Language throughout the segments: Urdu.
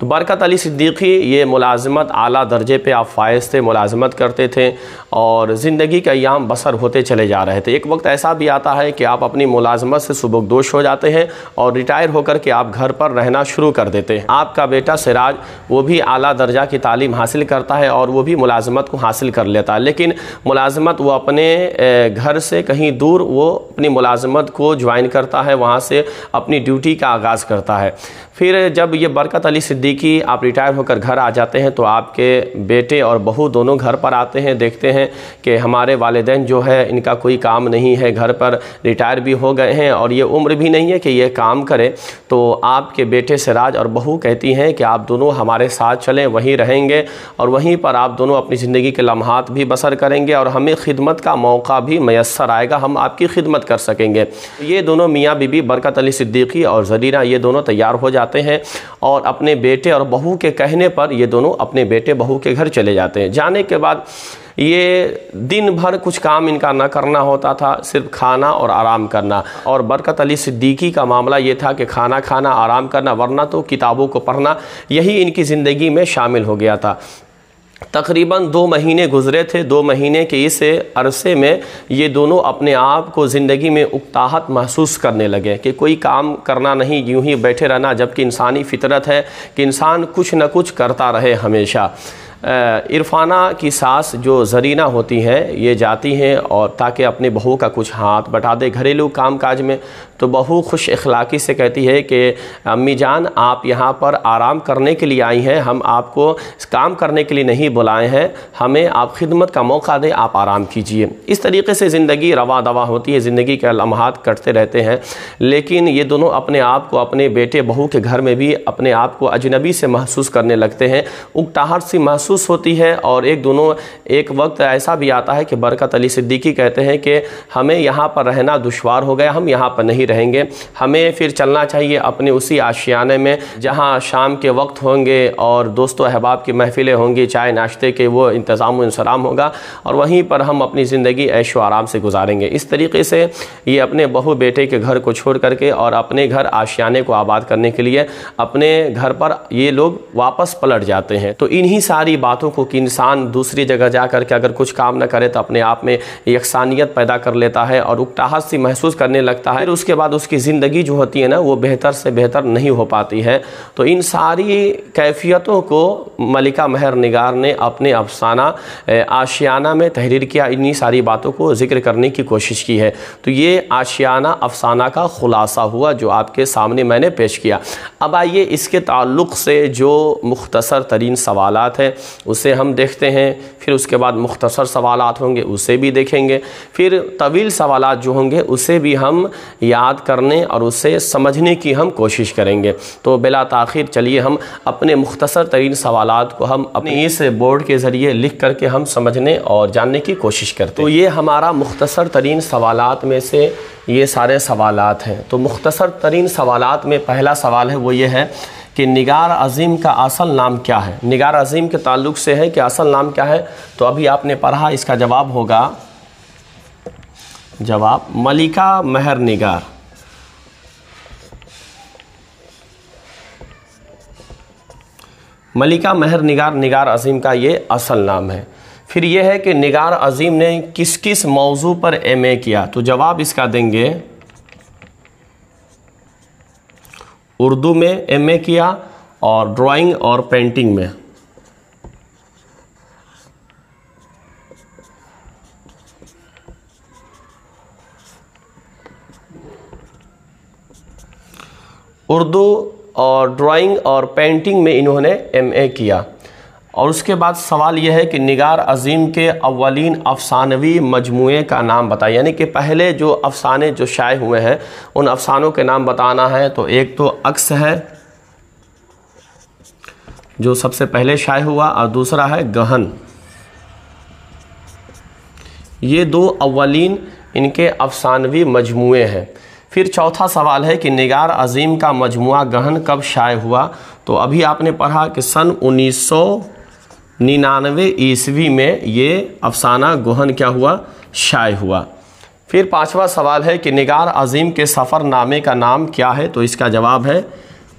تو برکت علی صدیقی یہ ملازمت اعلیٰ درجے پہ آپ فائز تھے، ملازمت کرتے تھے اور زندگی کے ایام بسر ہوتے چلے جا رہے تھے۔ ایک وقت ایسا بھی آتا ہے کہ آپ اپنی ملازمت سے سبکدوش ہو جاتے ہیں اور ریٹائر ہو کر کے آپ گھر پر رہنا شروع کر دیتے ہیں۔ آپ کا بیٹا سراج وہ بھی اعلیٰ درجہ کی تعلیم حاصل کرتا ہے اور وہ بھی ملازمت کو حاصل کر لیتا ہے، لیکن ملازمت وہ اپنے گھر سے کہیں دور وہ اپنی ملازمت کو جوائن کرتا ہے، وہاں سے اپنی ڈیوٹی کا آغاز کرتا ہے۔ پھر جب یہ برکت علی صدیقی آپ ریٹائر ہو کر گھر آ جاتے ہیں تو آپ کے بیٹے اور بہو دونوں گھر پر آتے ہیں، دیکھتے ہیں کہ ہمارے والدین جو ہے ان کا کوئی کام نہیں ہے، گھر پر ریٹائر بھی ہو گئے ہیں اور یہ عمر بھی نہیں ہے کہ یہ کام کرے۔ تو آپ کے بیٹے سراج اور بہو کہتی ہیں کہ آپ دونوں ہمارے ساتھ چلیں، وہیں رہیں گے اور وہیں پر آپ دونوں اپنی زندگی کے لمحات بھی بسر کریں گے اور ہمیں خدمت کا موقع بھی میسر آئے گا، ہم آپ کی خدمت کر سکیں گے۔ یہ دونوں میاں بی بی برکت علی صدیقی اور زرینہ یہ دونوں تیار ہو جاتے ہیں اور اپنے بیٹے اور بہو کے کہنے پر یہ دونوں اپنے بیٹے بہو کے گھر چلے جاتے ہیں۔ جانے کے بعد یہ دن بھر کچھ کام ان کا نہ کرنا ہوتا تھا، صرف کھانا اور آرام کرنا، اور برکت علی صدیقی کا معاملہ یہ تھا کہ کھانا کھانا، آرام کرنا، ورنہ تو کتابوں کو پڑھنا، یہی ان کی زندگی میں شامل ہو گیا تھا۔ تقریباً 2 مہینے گزرے تھے۔ 2 مہینے کے اس عرصے میں یہ دونوں اپنے آپ کو زندگی میں اکتاہٹ محسوس کرنے لگے کہ کوئی کام کرنا نہیں، یوں ہی بیٹھے رہنا، جبکہ انسانی فطرت ہے کہ انسان کچھ نہ کچھ کرتا رہے ہمیشہ۔ عرفانہ کی ساس جو زرینہ ہوتی ہیں یہ جاتی ہیں اور تاکہ اپنے بہو کا کچھ ہاتھ بٹا دے گھریلو کام کاج میں، تو بہو خوش اخلاقی سے کہتی ہے کہ امی جان آپ یہاں پر آرام کرنے کے لیے آئی ہیں، ہم آپ کو کام کرنے کے لیے نہیں بلائے ہیں، ہمیں آپ خدمت کا موقع دیں، آپ آرام کیجئے۔ اس طریقے سے زندگی رواں دواں ہوتی ہے، زندگی کے لمحات کٹتے رہتے ہیں، لیکن یہ دونوں اپنے آپ کو اپنے بیٹے بہو کے گھر میں بھی اپنے آپ کو اجنبی سے محسوس کرنے لگتے ہیں، اکتاہٹ سی محسوس ہوتی ہے۔ اور ایک وقت ایسا بھی آتا ہے کہ برکت علی صدیقی کہتے ہیں کہ ہمیں یہاں پر رہنا دشوار ہو گیا، ہم یہاں پر نہیں رہیں گے، ہمیں پھر چلنا چاہیے اپنے اسی آشیانے میں جہاں شام کے وقت ہوں گے اور دوست و احباب کی محفلیں ہوں گی، چائے ناشتے کے وہ انتظام و انصرام ہوگا اور وہیں پر ہم اپنی زندگی عیش و آرام سے گزاریں گے۔ اس طریقے سے یہ اپنے بہو بیٹے کے گھر کو چھوڑ کر کے اور اپنے گھر آشیانے کو آباد کرنے کے لیے اپنے گھر پر یہ لوگ واپس پلٹ جاتے ہیں۔ تو انہی ساری باتوں کو کہ انسان دوسری جگہ جا کر کے اگر کچھ کام نہ کرے تو اپنے آپ میں یکسانیت پیدا کر لیتا ہے اور اکتاہٹ سی محسوس کرنے لگتا ہے، پھر اس کے بعد اس کی زندگی جو ہوتی ہے نا وہ بہتر سے بہتر نہیں ہو پاتی ہے۔ تو ان ساری کیفیتوں کو ملکہ مہر نگار نے اپنے افسانہ آشیانہ میں تحریر کیا، انہی ساری باتوں کو ذکر کرنے کی کوشش کی ہے۔ تو یہ آشیانہ افسانہ کا خلاصہ ہوا جو آپ کے سامنے میں نے پیش کیا۔ اب آئیے اس کے تعلق سے جو مختصر ترین سوالات ہیں اسے ہم دیکھتے ہیں، پھر اس کے بعد مختصر سوالات ہوں گے اسے بھی دیکھیں گے، پھر طویل سوالات جو ہوں گے اسے بھی ہم یاد کرنے اور اسے سمجھنے کی ہم کوشش کریں گے۔ تو بلا تاخیر چلیے ہم اپنے مختصر ترین سوالات کو ہم اپنے اس بورڈ کے ذریعے لکھ کر کے ہم سمجھنے اور جاننے کی کوشش کرتے ہیں۔ تو یہ ہمارا مختصر ترین سوالات میں سے یہ سارے سوالات ہیں۔ تو مختصر ترین سوالات میں پہلا سوال ہے وہ یہ ہے کہ نگار عظیم کا اصل نام کیا ہے؟ نگار عظیم کے تعلق سے ہے کہ اصل نام کیا ہے، تو ابھی آپ نے پڑھا، اس کا جواب ہوگا جواب ملکہ مہر نگار۔ ملکہ مہر نگار نگار عظیم کا یہ اصل نام ہے۔ پھر یہ ہے کہ نگار عظیم نے کس کس موضوع پر ایم اے کیا، تو جواب اس کا دیں گے اردو میں ایم اے کیا اور ڈرائنگ اور پینٹنگ میں۔ اردو اور ڈرائنگ اور پینٹنگ میں انہوں نے ایم اے کیا۔ اور اس کے بعد سوال یہ ہے کہ نگار عظیم کے اولین افسانوی مجموعے کا نام بتائیں، یعنی کہ پہلے جو افسانے جو شائع ہوئے ہیں ان افسانوں کے نام بتانا ہے۔ تو ایک تو عکس ہے جو سب سے پہلے شائع ہوا اور دوسرا ہے گہن۔ یہ 2 اولین ان کے افسانوی مجموعے ہیں۔ پھر چوتھا سوال ہے کہ نگار عظیم کا مجموعہ گہن کب شائع ہوا، تو ابھی آپ نے پڑھا کہ سن 1999 عیسوی میں یہ افسانہ گہن کیا ہوا، شائع ہوا۔ پھر پانچواں سوال ہے کہ نگار عظیم کے سفر نامے کا نام کیا ہے، تو اس کا جواب ہے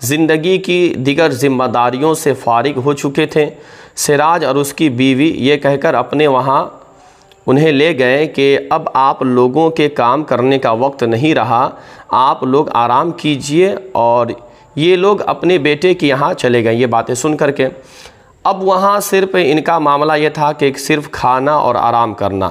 زندگی کی دیگر ذمہ داریوں سے فارغ ہو چکے تھے۔ سراج اور اس کی بیوی یہ کہہ کر اپنے وہاں انہیں لے گئے کہ اب آپ لوگوں کے کام کرنے کا وقت نہیں رہا، آپ لوگ آرام کیجئے، اور یہ لوگ اپنے بیٹے کے یہاں چلے گئے یہ باتیں سن کر کے۔ اب وہاں صرف ان کا معاملہ یہ تھا کہ صرف کھانا اور آرام کرنا۔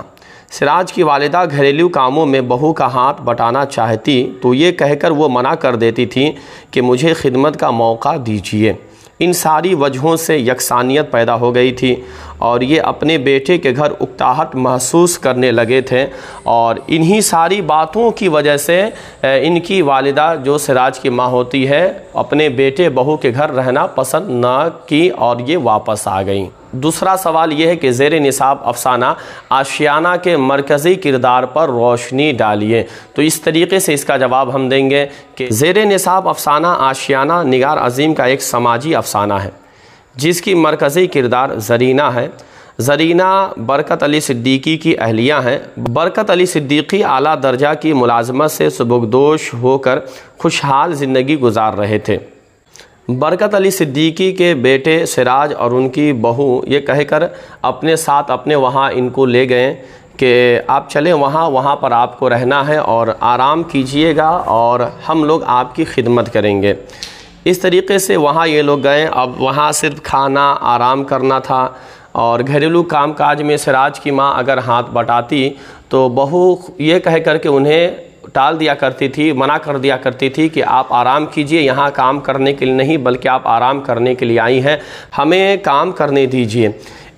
سراج کی والدہ گھریلو کاموں میں بہو کا ہاتھ بٹانا چاہتی تو یہ کہہ کر وہ منع کر دیتی تھی کہ مجھے خدمت کا موقع دیجیے۔ ان ساری وجہوں سے یکسانیت پیدا ہو گئی تھی اور یہ اپنے بیٹے کے گھر اکتاہٹ محسوس کرنے لگے تھے، اور انہی ساری باتوں کی وجہ سے ان کی والدہ جو سراج کی ماں ہوتی ہے اپنے بیٹے بہو کے گھر رہنا پسند نہ کی اور یہ واپس آ گئیں۔ دوسرا سوال یہ ہے کہ زیر نصاب افسانہ آشیانہ کے مرکزی کردار پر روشنی ڈالیے۔ تو اس طریقے سے اس کا جواب ہم دیں گے کہ زیر نصاب افسانہ آشیانہ نگار عظیم کا ایک سماجی افسانہ ہے جس کی مرکزی کردار زرینہ ہے۔ زرینہ برکت علی صدیقی کی اہلیہ ہیں۔ برکت علی صدیقی اعلیٰ درجہ کی ملازمت سے سبکدوش ہو کر خوشحال زندگی گزار رہے تھے۔ برکت علی صدیقی کے بیٹے سراج اور ان کی بہو یہ کہہ کر اپنے ساتھ اپنے وہاں ان کو لے گئے کہ آپ چلیں وہاں پر آپ کو رہنا ہے اور آرام کیجئے گا اور ہم لوگ آپ کی خدمت کریں گے۔ اس طریقے سے وہاں یہ لوگ گئے۔ اب وہاں صرف کھانا آرام کرنا تھا، اور گھریلو کام کاج میں سراج کی ماں اگر ہاتھ بٹاتی تو بہو یہ کہہ کر کے انہیں ٹال دیا کرتی تھی، منع کر دیا کرتی تھی کہ آپ آرام کیجئے، یہاں کام کرنے کے لیے نہیں بلکہ آپ آرام کرنے کے لیے آئی ہیں، ہمیں کام کرنے دیجئے،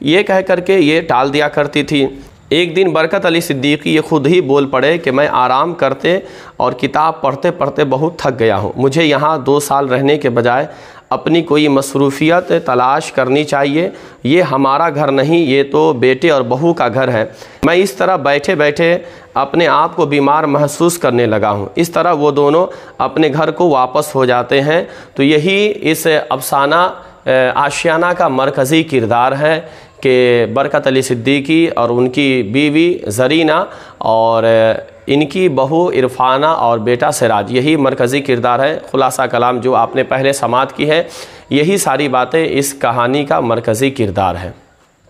یہ کہہ کر کے یہ ٹال دیا کرتی تھی۔ ایک دن برکت علی صدیقی یہ خود ہی بول پڑے کہ میں آرام کرتے اور کتاب پڑھتے پڑھتے بہت تھک گیا ہوں، مجھے یہاں 2 سال رہنے کے بجائے اپنی کوئی مصروفیت تلاش کرنی چاہیے، یہ ہمارا گھر نہیں، یہ تو بیٹے اور بہو کا گھر ہے، میں اس طرح بیٹھے بیٹھے اپنے آپ کو بیمار محسوس کرنے لگا ہوں۔ اس طرح وہ دونوں اپنے گھر کو واپس ہو جاتے ہیں۔ تو یہی اس افسانہ آشیانہ کا مرکزی کردار ہے کہ برکت علی صدیقی اور ان کی بیوی زرینہ اور ان کی بہو عرفانہ اور بیٹا سراج، یہی مرکزی کردار ہے۔ خلاصہ کلام جو آپ نے پہلے سماعت کی ہے، یہی ساری باتیں اس کہانی کا مرکزی کردار ہے۔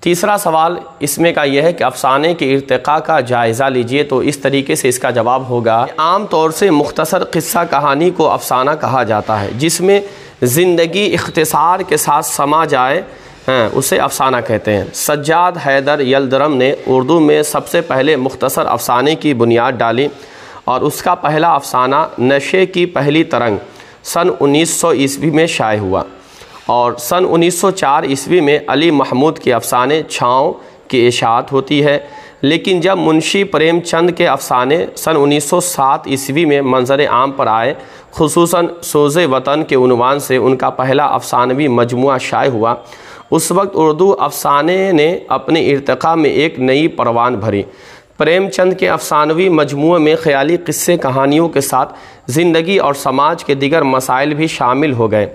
تیسرا سوال اس میں کا یہ ہے کہ افسانے کے ارتقاء کا جائزہ لیجئے۔ تو اس طریقے سے اس کا جواب ہوگا، عام طور سے مختصر قصہ کہانی کو افسانہ کہا جاتا ہے، جس میں زندگی اختصار کے ساتھ سما جائے اسے افسانہ کہتے ہیں۔ سجاد حیدر یلدرم نے اردو میں سب سے پہلے مختصر افسانے کی بنیاد ڈالی، اور اس کا پہلا افسانہ نشے کی پہلی ترنگ سن 1900 عیسوی میں شائع ہوا، اور سن 1904 عیسوی میں علی محمود کے افسانے چھاؤں کی اشاعت ہوتی ہے۔ لیکن جب منشی پریم چند کے افسانے سن 1907 عیسوی میں منظر عام پر آئے، خصوصاً سوز وطن کے عنوان سے ان کا پہلا افسانوی مجموعہ شائع ہوا، اس وقت اردو افسانے نے اپنے ارتقاء میں ایک نئی پروان بھری۔ پریم چند کے افسانوی مجموعے میں خیالی قصے کہانیوں کے ساتھ زندگی اور سماج کے دیگر مسائل بھی شامل ہو گئے۔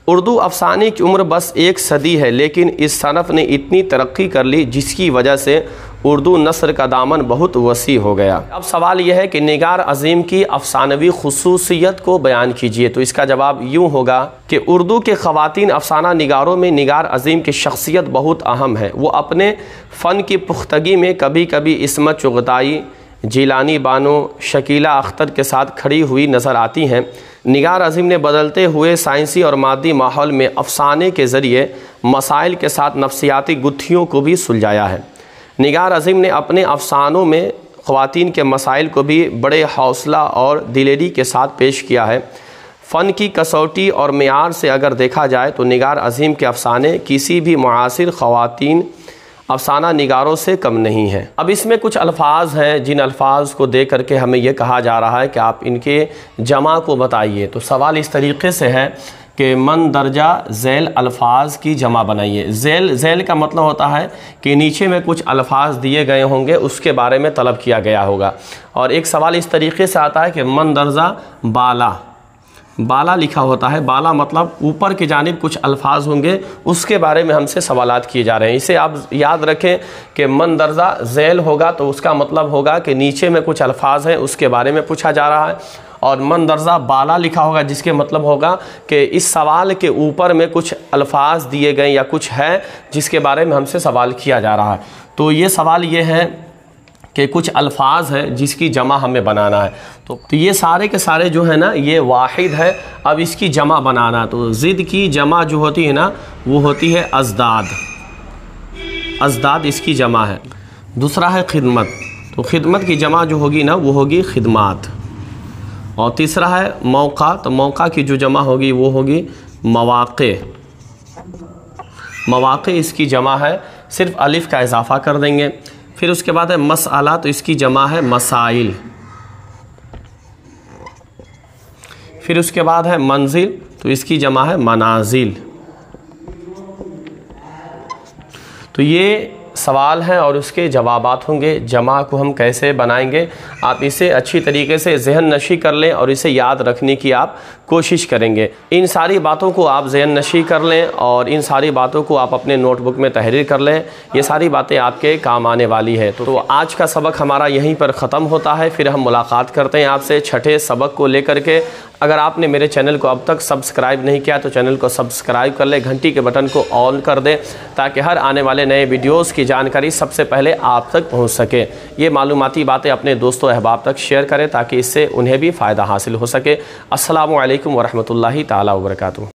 اردو افسانے کی عمر بس 1 صدی ہے، لیکن اس صنف نے اتنی ترقی کر لی جس کی وجہ سے اردو نثر کا دامن بہت وسیع ہو گیا۔ اب سوال یہ ہے کہ نگار عظیم کی افسانوی خصوصیت کو بیان کیجئے۔ تو اس کا جواب یوں ہوگا کہ اردو کے خواتین افسانہ نگاروں میں نگار عظیم کی شخصیت بہت اہم ہے۔ وہ اپنے فن کی پختگی میں کبھی کبھی عصمت چغتائی، جیلانی بانو، شکیلہ اختر کے ساتھ کھڑی ہوئی نظر آتی ہیں۔ نگار عظیم نے بدلتے ہوئے سائنسی اور مادی ماحول میں افسانے کے ذریعے مسائل کے ساتھ نفسیاتی گتھیوں کو بھی سلجھایا ہے۔ نگار عظیم نے اپنے افسانوں میں خواتین کے مسائل کو بھی بڑے حوصلہ اور دلیری کے ساتھ پیش کیا ہے۔ فن کی کسوٹی اور معیار سے اگر دیکھا جائے تو نگار عظیم کے افسانے کسی بھی معاصر خواتین افسانہ نگاروں سے کم نہیں ہیں۔ اب اس میں کچھ الفاظ ہیں جن الفاظ کو دیکھ کر کے ہمیں یہ کہا جا رہا ہے کہ آپ ان کے جمع کو بتائیے۔ تو سوال اس طریقے سے ہے کہ مندرجہ ذیل الفاظ کی جمع بنائیے۔ ذیل کا مطلب ہوتا ہے کہ نیچے میں کچھ الفاظ دیے گئے ہوں گے، اس کے بارے میں طلب کیا گیا ہوگا۔ اور ایک سوال اس طریقے سے آتا ہے کہ مندرجہ بالا، بالا لکھا ہوتا ہے، بالا مطلب اوپر کی جانب کچھ الفاظ ہوں گے، اس کے بارے میں ہم سے سوالات کیے جا رہے ہیں۔ اسے آپ یاد رکھیں کہ مندرجہ ذیل ہوگا تو اس کا مطلب ہوگا کہ نیچے میں کچھ الفاظ ہیں، اس کے بارے میں پوچھا جا رہا ہے، اور مندرجہ بالا لکھا ہوگا جس کے مطلب ہوگا کہ اس سوال کے اوپر میں کچھ الفاظ دیے گئے یا کچھ ہے جس کے بارے میں ہم سے سوال کیا جا رہا ہے۔ تو یہ سوال یہ ہے کہ کچھ الفاظ ہیں جس کی جمع ہمیں بنانا ہے، تو یہ سارے کے سارے جو ہے نا یہ واحد ہے۔ اب اس کی جمع بنانا، تو ضد کی جمع جو ہوتی ہے نا وہ ہوتی ہے ازداد، ازداد اس کی جمع ہے۔ دوسرا ہے خدمت، تو خدمت کی جمع جو ہوگی نا وہ ہوگی خدمات۔ اور تیسرا ہے موقع، تو موقع کی جو جمع ہوگی وہ ہوگی مواقع، مواقع اس کی جمع ہے، صرف الف کا اضافہ کر دیں گے۔ پھر اس کے بعد ہے مسئلہ، تو اس کی جمع ہے مسائل۔ پھر اس کے بعد ہے منزل، تو اس کی جمع ہے منازل۔ تو یہ سوال ہیں اور اس کے جوابات ہوں گے۔ جمع کو ہم کیسے بنائیں گے، آپ اسے اچھی طریقے سے ذہن نشی کر لیں اور اسے یاد رکھنے کی آپ کوشش کریں گے۔ ان ساری باتوں کو آپ ذہن نشی کر لیں اور ان ساری باتوں کو آپ اپنے نوٹ بک میں تحریر کر لیں، یہ ساری باتیں آپ کے کام آنے والی ہے۔ تو آج کا سبق ہمارا یہیں پر ختم ہوتا ہے، پھر ہم ملاقات کرتے ہیں آپ سے چھٹے سبق کو لے کر کے۔ اگر آپ نے میرے چینل کو اب تک سبسکرائب نہیں کیا تو چینل کو سبسکرائب کر لیں، گھنٹی کے بٹن کو آن کر دیں تاکہ ہر آنے والے نئے ویڈیوز کی جانکاری سب سے پہلے آپ تک پہنچ سکے۔ یہ معلوماتی باتیں اپنے دوستوں احباب تک شیئر کریں تاکہ اس سے انہیں بھی فائدہ حاصل ہو سکے۔ السلام علیکم ورحمۃ اللہ تعالیٰ وبرکاتہ۔